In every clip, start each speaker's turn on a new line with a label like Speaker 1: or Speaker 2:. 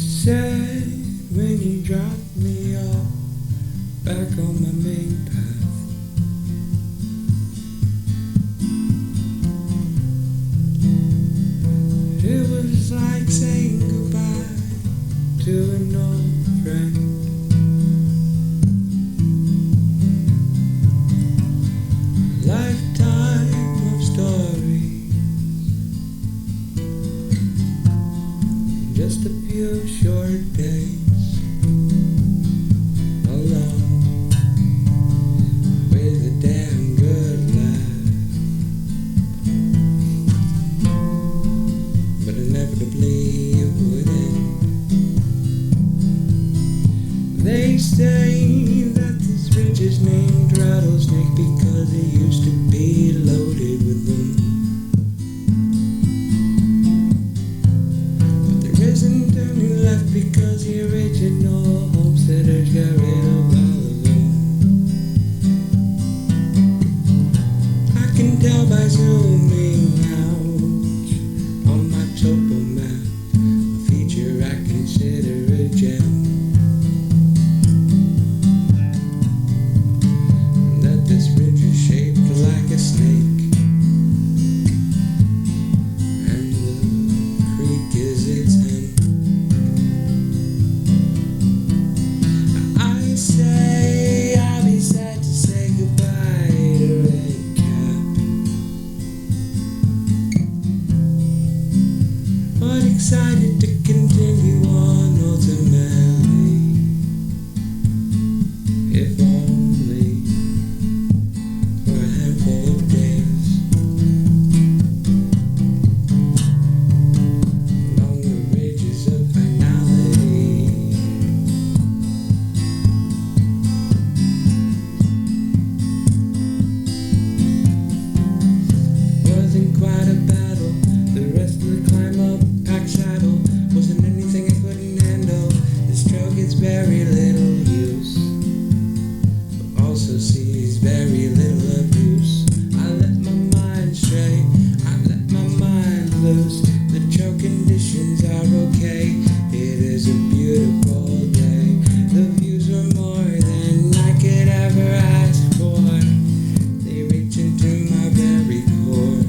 Speaker 1: said when you dropped me off back on my main path. It was like saying goodbye to an old friend. A lifetime of stories, just a few short days alone with a damn good laugh. But inevitably it would end. They say that this ridge is named Rattlesnake because it used to be loaded with them. Isn't any left because the original homesteaders got rid of all of them. I can tell by zooming out on my topo map a feature I consider a gem, that this ridge is shaped like a snake and the creek is its end. Say I'll be sad to say goodbye to Red Cap, but excited to continue on ultimately, if only for a handful of days, along the ridges of finality. Wasn't quite a battle, the rest of the climb up, packed saddle, wasn't anything I couldn't handle. This trail gets very little use, but also sees very little abuse. I let my mind stray, I let my mind loose. The trail conditions are okay, it is a beautiful day. The views were more than I could ever ask for, they reach into my very core.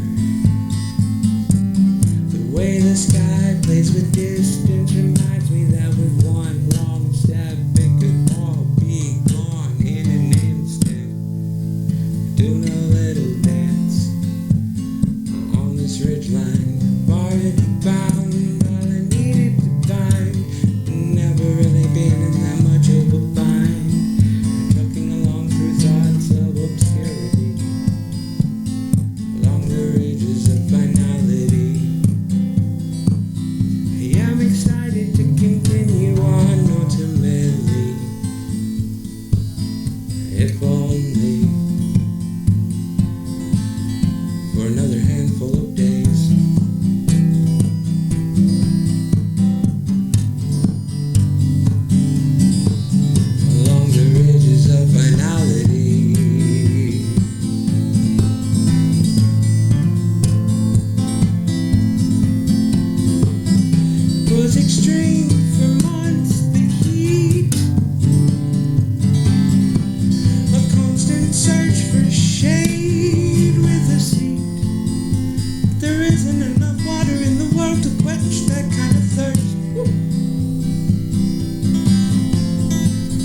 Speaker 1: The way the sky plays with distance reminds me that with one wrong step it could all be gone in an instant. Doing a little dance on this ridgeline, already found all I needed to find. Never really been in that much of a bind, trucking along through thoughts of obscurity, along the ridges of finality. I'm excited to continue on ultimately, if only for another handful of days. Along the ridges of finality. It was extreme for months, the heat, a constant search for shade with a seat. There isn't enough water in the world to quench that kind of thirst.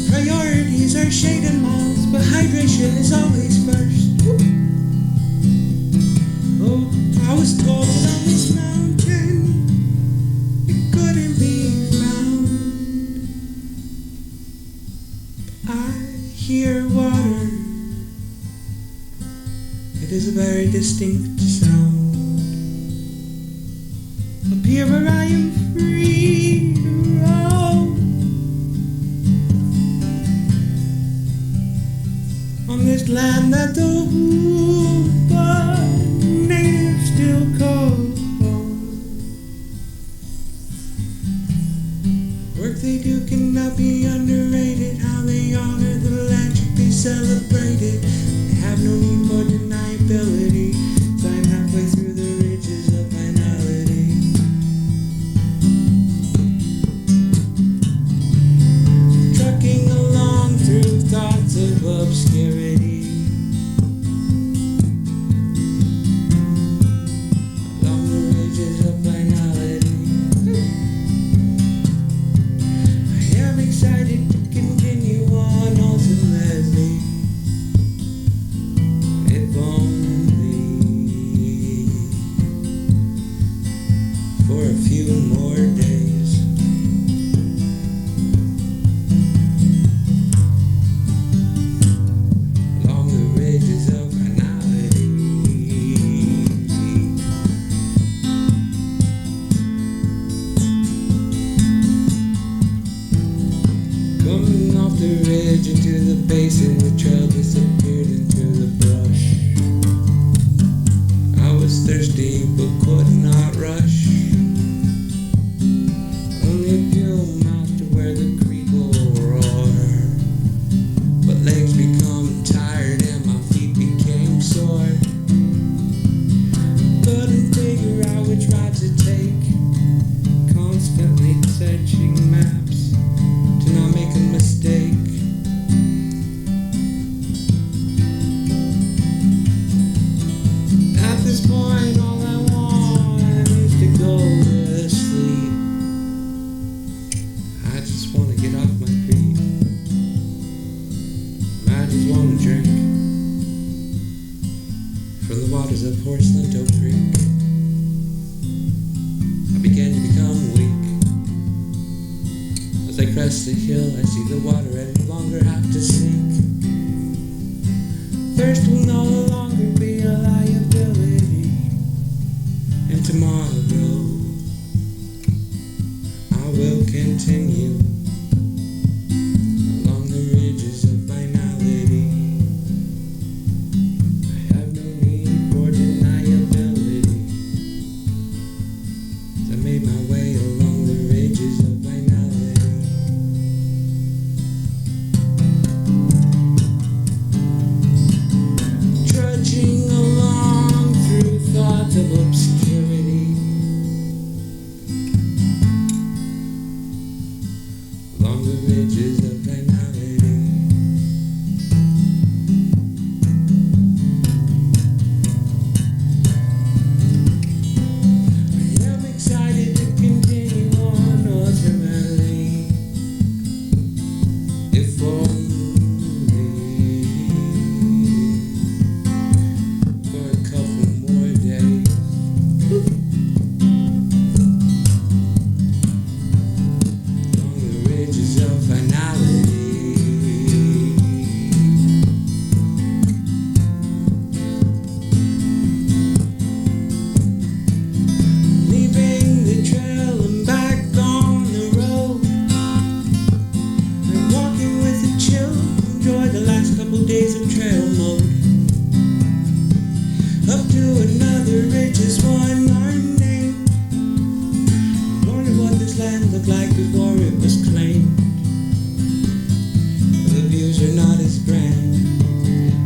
Speaker 1: Priorities are shade and malls, but hydration is always first. Oh, I was told on this mountain it couldn't be found. I hear water, it is a very distinct sound. Up here where I am free to roam, on this land that the Hoopa natives still call home. Work they do cannot be underrated, how they honor the land should be celebrated. They have no need for deniability, climb halfway through the ridges of finality. waters of Orleans Creek, I began to become weak. As I crest the hill, I see the water and no longer have to sink. Thirst will no longer be a liability, and tomorrow I will continue along the ridges of finality. I have no need for deniability, as I made my way along the ridges of finality. Trudging along through thoughts of obscurity, along the ridges of finality. I am excited to continue on ultimately, if only for a couple more days. Along the ridges of finality. Leaving the trail and back on the road. I'm walking with a chill. Enjoy the last couple days of trail mode. Up to another ridge is one morning. Wondered what this land looked like before it was claimed. The views are not as grand,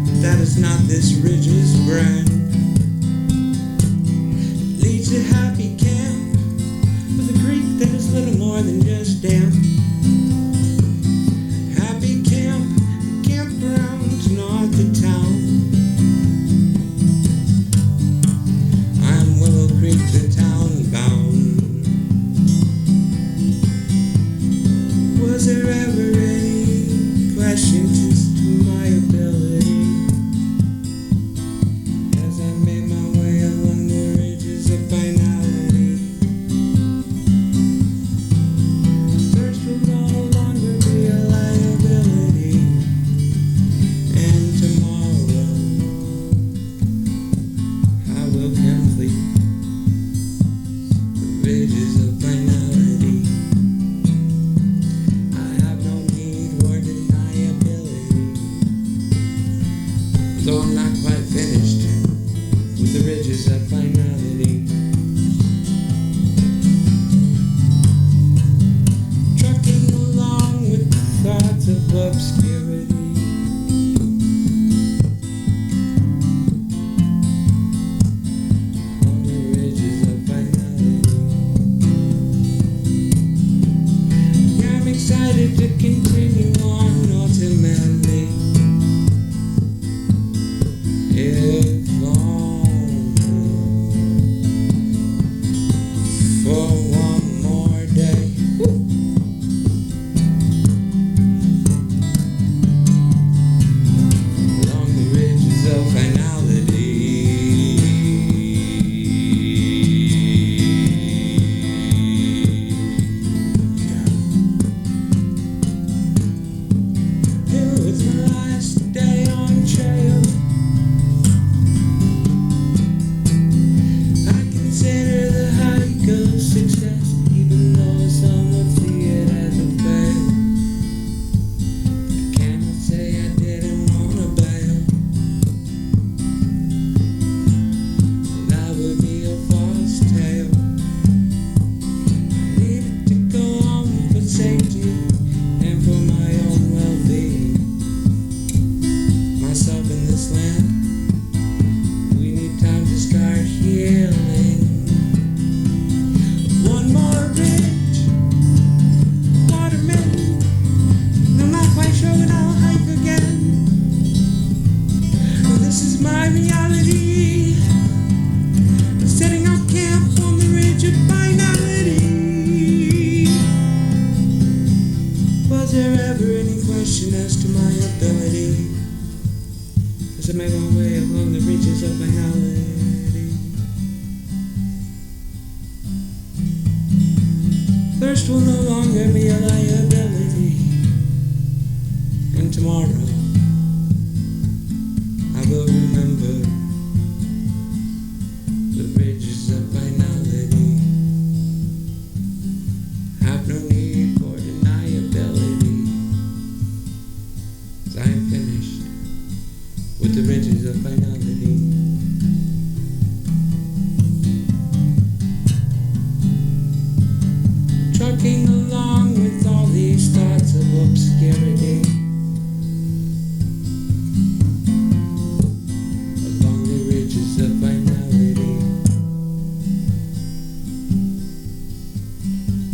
Speaker 1: but that is not this ridge's brand. It leads to happy camp with a creek that is little more than just damp. Happy camp, the campgrounds north of town. I'm Willow Creek, the town bound. Was there ever any questions as to my ability, as I made my way along the ridges of finality? Thirst will no longer be a liability, and tomorrow I will complete the ridges of finality. I have no need for deniability, though I'm not quite finished with the ridges of finality. Trucking along with thoughts of obscurity, on the ridges of finality. Yeah, I'm excited to continue on ultimately, if only for one more day. Along the ridges of finality. It was my last day on trail. I consider the hike a success, even though some would see it as a fail. I cannot say I didn't wanna bail. That would be a false tale. I needed to go on for safety and for my own well-being. Myself in this land, we need time to start healing. One more ridge, waterman. I'm not quite sure when I'll hike again. This is my reality. Setting up camp on the ridge of finality. Was there ever any question as to my ability? as I make my way along the ridges of finality. Thirst will no longer be a liability, and tomorrow I will remember the ridges of finality. Have no need for deniability, 'cause I am finished with the ridges of finality. Trucking along with all these thoughts of obscurity, along the ridges of finality.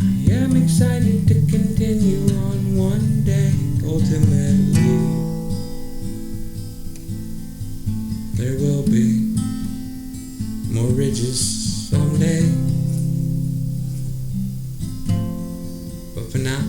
Speaker 1: I am excited to continue on one day. Ultimately, there will be more ridges someday. But for now,